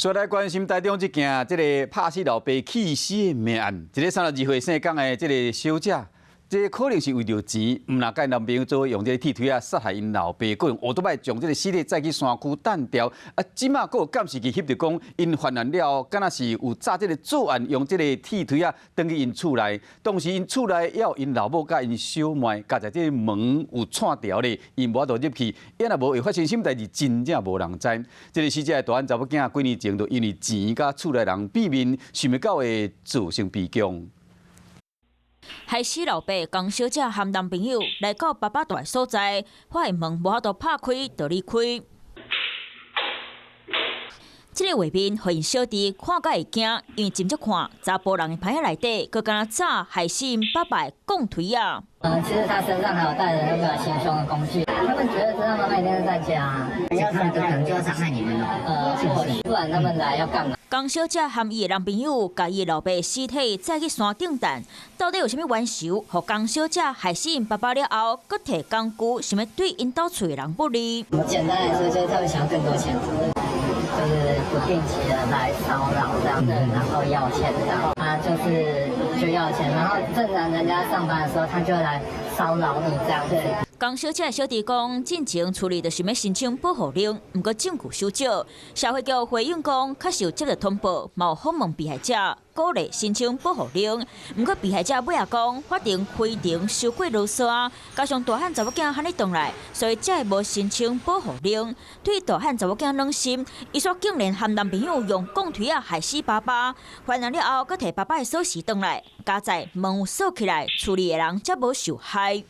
所以来关心台中这件拍死老爸气死的命案，一个32岁姓江的小姐。 这可能是为着钱，唔若甲男朋友做用这铁腿杀害因老爸，佮用乌托邦将这尸体载去山区弹掉。即马佮有监视器翕着讲，因犯案了，敢若是有炸作案，用这铁腿登去因厝内。当时因厝内要因老母甲因小妹，加在这门有串条咧，因无法度入去。因若无会发生什么代志，真正无人知。这死者的大汉查某囝几年前就因为钱甲厝内人避免，想袂到会造成悲剧。 害死老爸江小姐和男朋友来到爸爸住的所在，发现门无法度拍开，就离开。这个画面互因小弟看甲会惊，因为真正看查甫人的牌内底，佮敢若炸害死因爸爸的钢腿啊！其实他身上还有带着那个行凶的工具，他们觉得知道妈妈一定是在家，他们可能就要伤害你们了。不然他们来要干嘛？ 江小姐和伊的男朋友把伊老爸的尸体载去山顶弹，到底有啥物冤仇？互江小姐害死因爸爸了后，佮摕工具，想要对因兜厝的人不利。简单来说，就是他们想要更多钱，就是不定期的来骚扰这样的，然后要钱这样。他就要钱，然后正常人家上班的时候，他就来骚扰你这样子。 江小姐的小弟讲，进前处理就是要申请保护令，不过证据收少。社会局回应讲，确实有接到通报，有访问被害者，鼓励申请保护令。不过被害者尾也讲，法庭规定受过勒索啊，加上大汉查某囝喊你回来，所以才会无申请保护令。对大汉查某囝冷心，伊说竟然和男朋友用钢腿害死爸爸，犯案了后，佮摕爸爸的锁匙回来，家在门锁起来，处理的人才无受害。